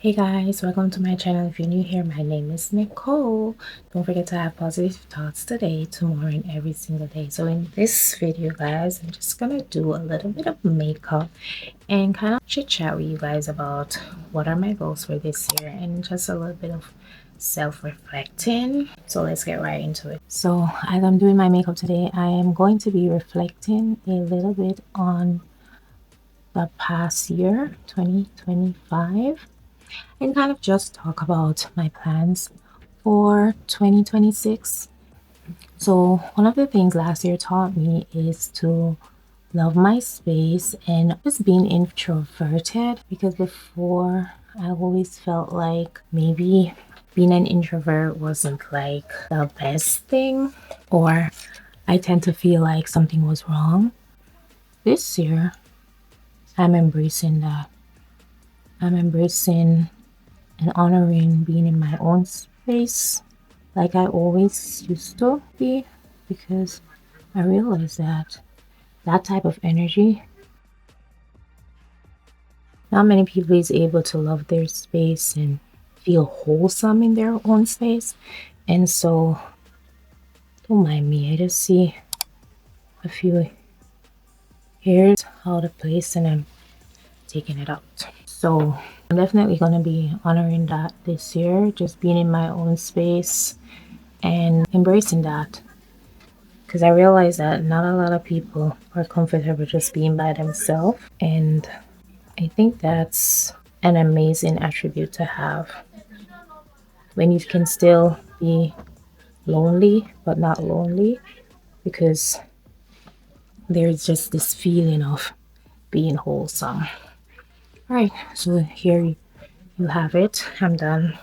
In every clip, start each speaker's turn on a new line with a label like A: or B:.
A: Hey guys, welcome to my channel. If you're new here, my name is Nicole. Don't forget to have positive thoughts today, tomorrow, and every single day. So in this video, guys, I'm just gonna do a little bit of makeup and kind of chit chat with you guys about what are my goals for this year and just a little bit of self-reflecting. So let's get right into it. So as I'm doing my makeup today, I am going to be reflecting a little bit on the past year, 2025, and kind of just talk about my plans for 2026. So, one of the things last year taught me is to love my space and just being introverted, because before I always felt like maybe being an introvert wasn't like the best thing, or I tend to feel like something was wrong. This year, I'm embracing that. I'm embracing and honoring being in my own space like I always used to be, because I realized that that type of energy, not many people is able to love their space and feel wholesome in their own space. And so don't mind me, I just see a few hairs out of place and I'm taking it out. So I'm definitely going to be honoring that this year, just being in my own space and embracing that, because I realize that not a lot of people are comfortable just being by themselves, and I think that's an amazing attribute to have, when you can still be lonely but not lonely, because there's just this feeling of being wholesome. All right, so here you have it. I'm done.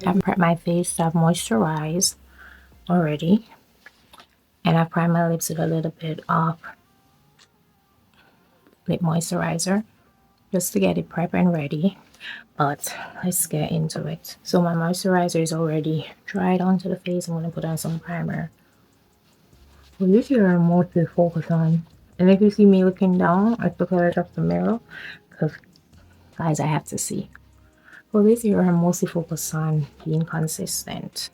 A: I've prepped my face. I've moisturized already, and I primed my lips with a little bit of lip moisturizer just to get it prepped and ready. But let's get into it. So my moisturizer is already dried onto the face. I'm going to put on some primer. Well, this year I'm mostly focused on, and if you see me looking down, I took it off the mirror because, guys, I have to see. Well, this year I'm mostly focused on being consistent.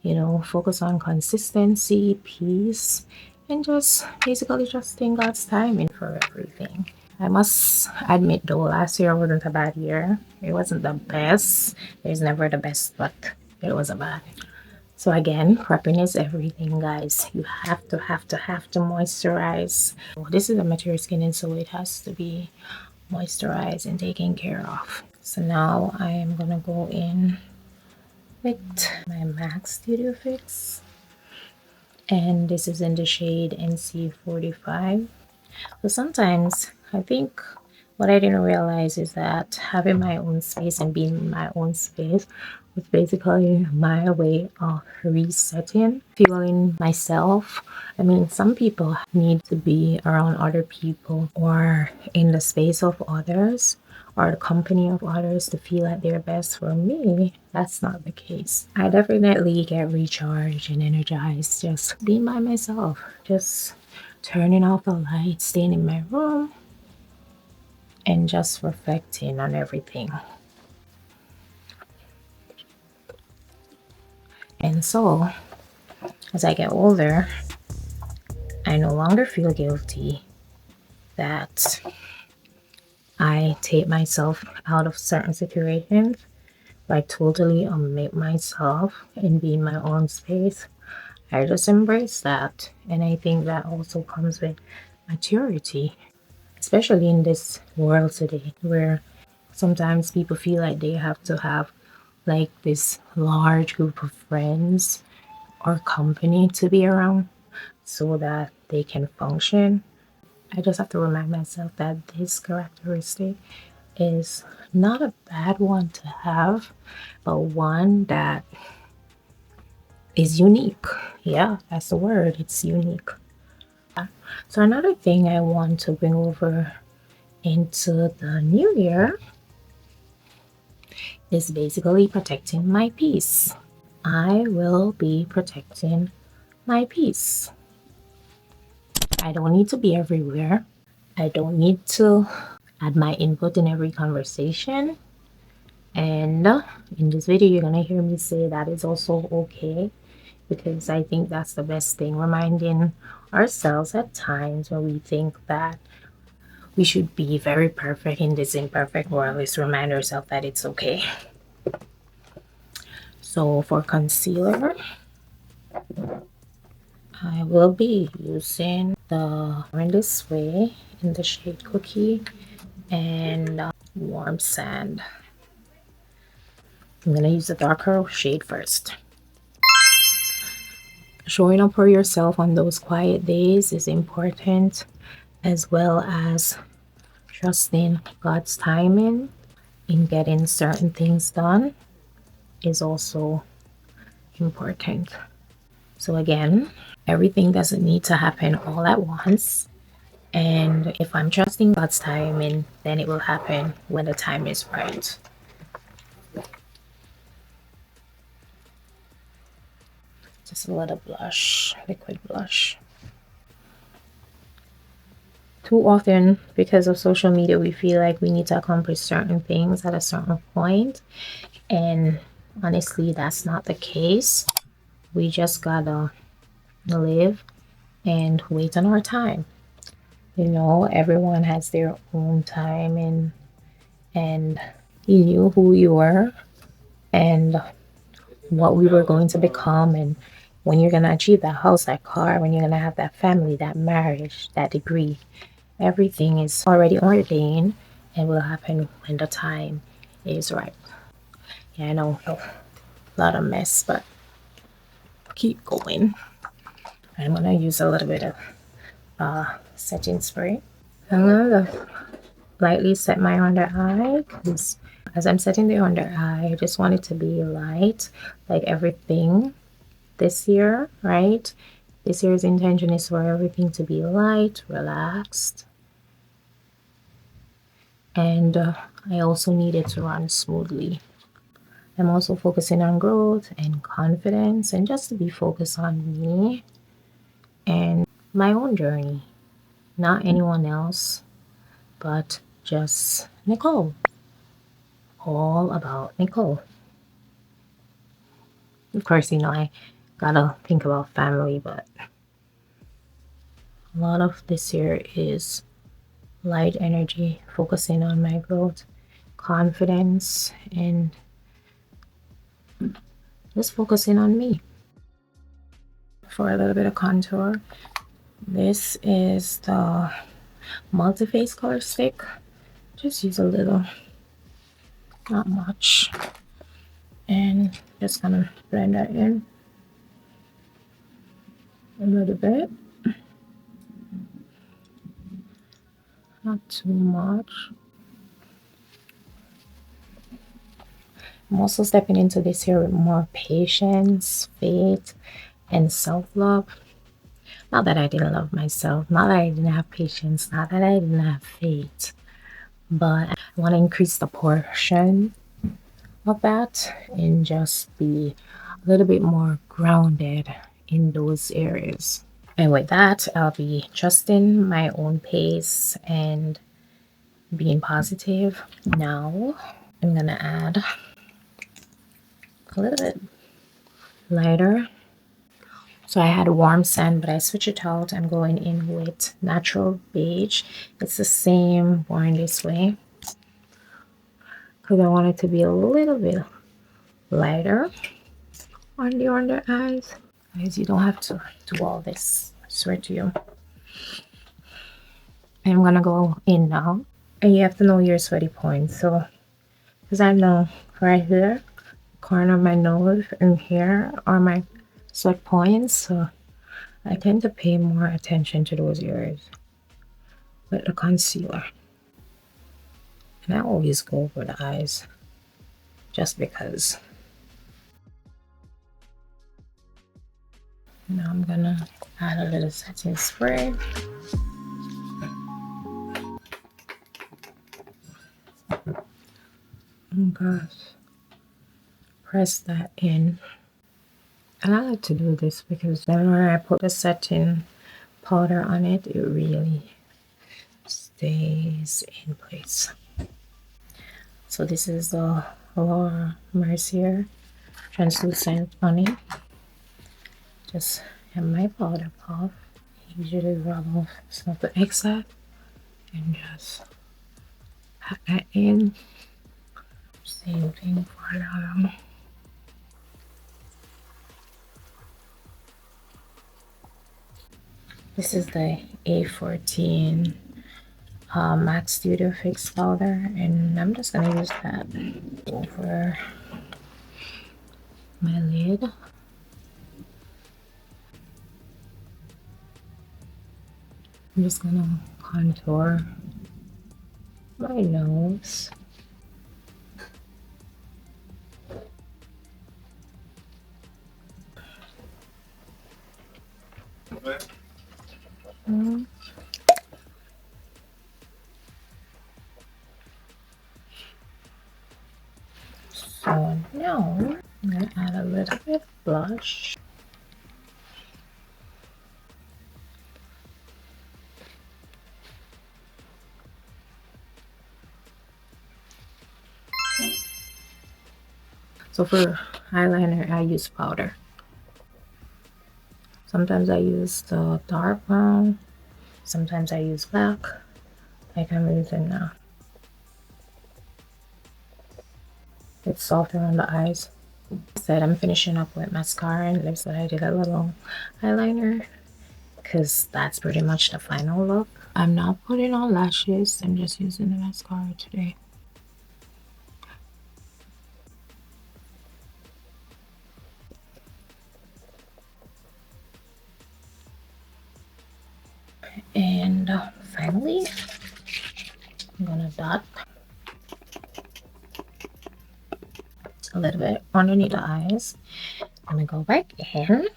A: You know, focus on consistency, peace, and just basically trusting God's timing for everything. I must admit though, last year wasn't a bad year. It wasn't the best. There's never the best, but it wasn't bad. So again, prepping is everything, guys. You have to moisturize. Well, this is a mature skin, and so it has to be moisturized and taken care of. So now I am gonna go in with my MAC Studio Fix, and this is in the shade NC45. So sometimes I think what I didn't realize is that having my own space and being in my own space was basically my way of resetting, fueling myself. I mean, some people need to be around other people or in the space of others or the company of others to feel at their best. For me, that's not the case. I definitely get recharged and energized just being by myself, just turning off the lights, staying in my room, and just reflecting on everything. And so, as I get older, I no longer feel guilty that I take myself out of certain situations, like totally omit myself and be in my own space. I just embrace that. And I think that also comes with maturity, especially in this world today, where sometimes people feel like they have to have like this large group of friends or company to be around so that they can function. I just have to remind myself that this characteristic is not a bad one to have, but one that is unique. Yeah, that's the word. It's unique. So another thing I want to bring over into the new year is basically protecting my peace. I will be protecting my peace. I don't need to be everywhere. I don't need to add my input in every conversation. And in this video, you're gonna hear me say that is also okay, because I think that's the best thing, reminding ourselves at times when we think that we should be very perfect in this imperfect world, is remind ourselves that it's okay. So for concealer, I will be using the in this way in the shade Cookie and Warm Sand. I'm gonna use the darker shade first. Showing up for yourself on those quiet days is important, as well as trusting God's timing in getting certain things done is also important. So again, everything doesn't need to happen all at once. And if I'm trusting God's timing, then it will happen when the time is right. Just a little blush, liquid blush. Too often, because of social media, we feel like we need to accomplish certain things at a certain point. And honestly, that's not the case. We just gotta live and wait on our time. You know, everyone has their own time, and you knew who you were and what we were going to become, and when you're going to achieve that house, that car, when you're going to have that family, that marriage, that degree. Everything is already ordained and will happen when the time is right. Yeah, I know, a lot of mess, but keep going. I'm going to use a little bit of setting spray. I'm going to lightly set my under eye, because as I'm setting the under eye, I just want it to be light, like everything this year, right? This year's intention is for everything to be light, relaxed, and I also need it to run smoothly. I'm also focusing on growth and confidence, and just to be focused on me and my own journey, not anyone else, but just Nicole. All about Nicole. Of course, you know, I gotta think about family, but a lot of this year is light energy, focusing on my growth, confidence, and just focusing on me. For a little bit of contour, this is the multi-face color stick. Just use a little, not much, and just gonna blend that in a little bit, not too much. I'm also stepping into this here with more patience, faith, and self-love. Not that I didn't love myself, not that I didn't have patience, not that I didn't have faith, but I want to increase the portion of that and just be a little bit more grounded in those areas. And with that, I'll be trusting my own pace and being positive. Now I'm gonna add a little bit lighter. So I had a warm sand, but I switch it out. I'm going in with natural beige. It's the same, worn this way, because I want it to be a little bit lighter on the under eyes. Guys, you don't have to do all this, I swear to you. I'm gonna go in now, and you have to know your sweaty points. So, because I know right here, corner of my nose and here are my sweat points, so I tend to pay more attention to those areas with the concealer. And I always go over the eyes just because. Now I'm gonna add a little setting spray. Oh gosh. Press that in. And I like to do this because then when I put the setting powder on it, it really stays in place. So this is the Laura Mercier translucent honey. Just have my powder puff. Usually rub off some of the excess and just pat that in. Same thing for the other one. This is the A14 Max Studio Fix powder, and I'm just gonna use that over my lid. I'm just gonna contour my nose. So now I'm gonna add a little bit of blush. So for eyeliner, I use powder. Sometimes I use the dark brown. Sometimes I use black. Like I'm using now. It's softer on the eyes. Said I'm finishing up with mascara and lips, but I did a little eyeliner because that's pretty much the final look. I'm not putting on lashes. I'm just using the mascara today. And finally, I'm gonna dot a little bit underneath the eyes. I'm gonna go back in.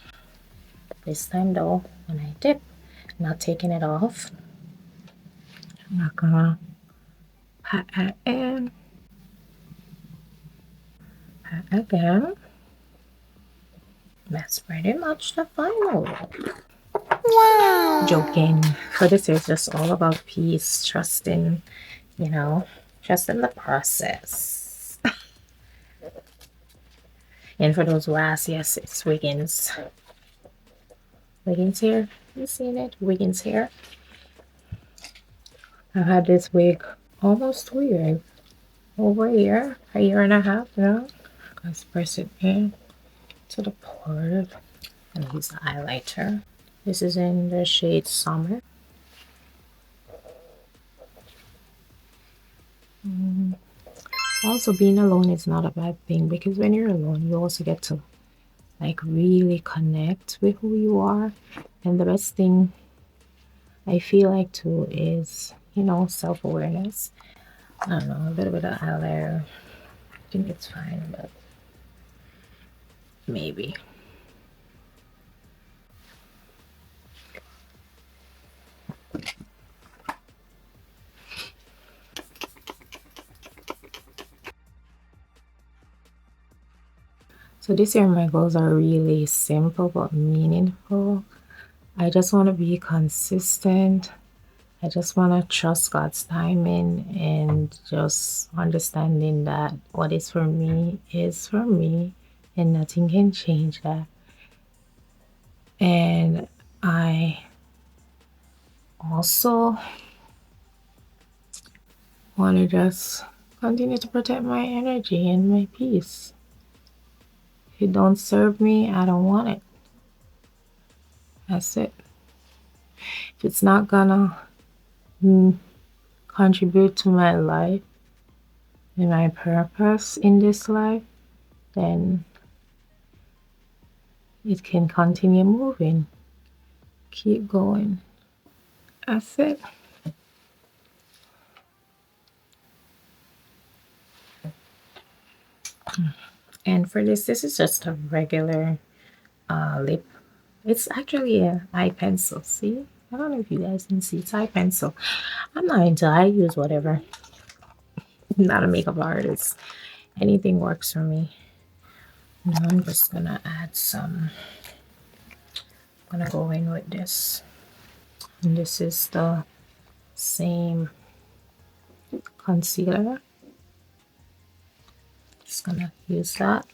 A: This time though, when I dip, I'm not taking it off. I'm not gonna pat it in. Pat again. That's pretty much the final look. Wow. Joking. For this is just all about peace, trusting, you know, trusting the process. And for those who ask, yes, it's Wiggins. Wiggins here. You seen it? Wiggins here. I've had this wig almost 2 years. Over a year and a half now. Let's press it in to the part and use the highlighter. This is in the shade Summer. Also, being alone is not a bad thing because when you're alone, you also get to like really connect with who you are. And the best thing I feel like too is, you know, self-awareness. I don't know, a little bit of eyeliner. I think it's fine, but maybe. So this year my goals are really simple but meaningful. I just want to be consistent. I just want to trust God's timing and just understanding that what is for me and nothing can change that. And I also want to just continue to protect my energy and my peace. If it don't serve me, I don't want it. That's it. If it's not gonna contribute to my life and my purpose in this life, then it can continue moving. Keep going. That's it. And for this is just a regular lip. It's actually a eye pencil. See? I don't know if you guys can see. It's eye pencil. I'm not into I use whatever. I'm not a makeup artist. Anything works for me. Now I'm just gonna add some. I'm gonna go in with this. And this is the same concealer. Just gonna use that.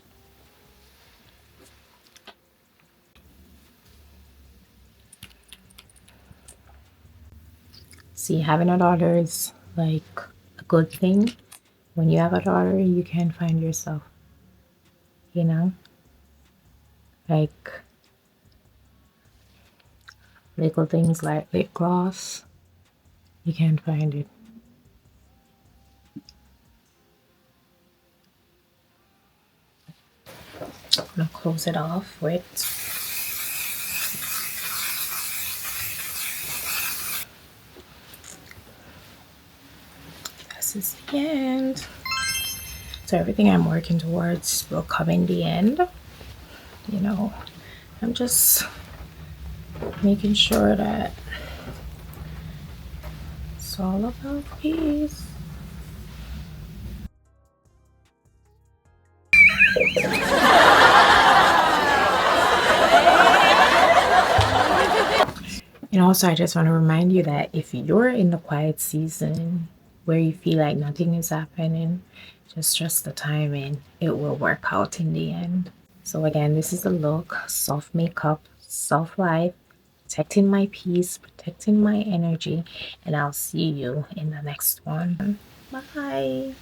A: See, having a daughter is like a good thing. When you have a daughter, you can find yourself, you know, like little things like lip gloss, you can't find it. I'm gonna close it off with this is the end. So everything I'm working towards will come in the end. You know, I'm just making sure that it's all about peace. And also, I just want to remind you that if you're in the quiet season where you feel like nothing is happening, just trust the timing. It will work out in the end. So again, this is the look: soft makeup, soft life, protecting my peace, protecting my energy, and I'll see you in the next one. Bye.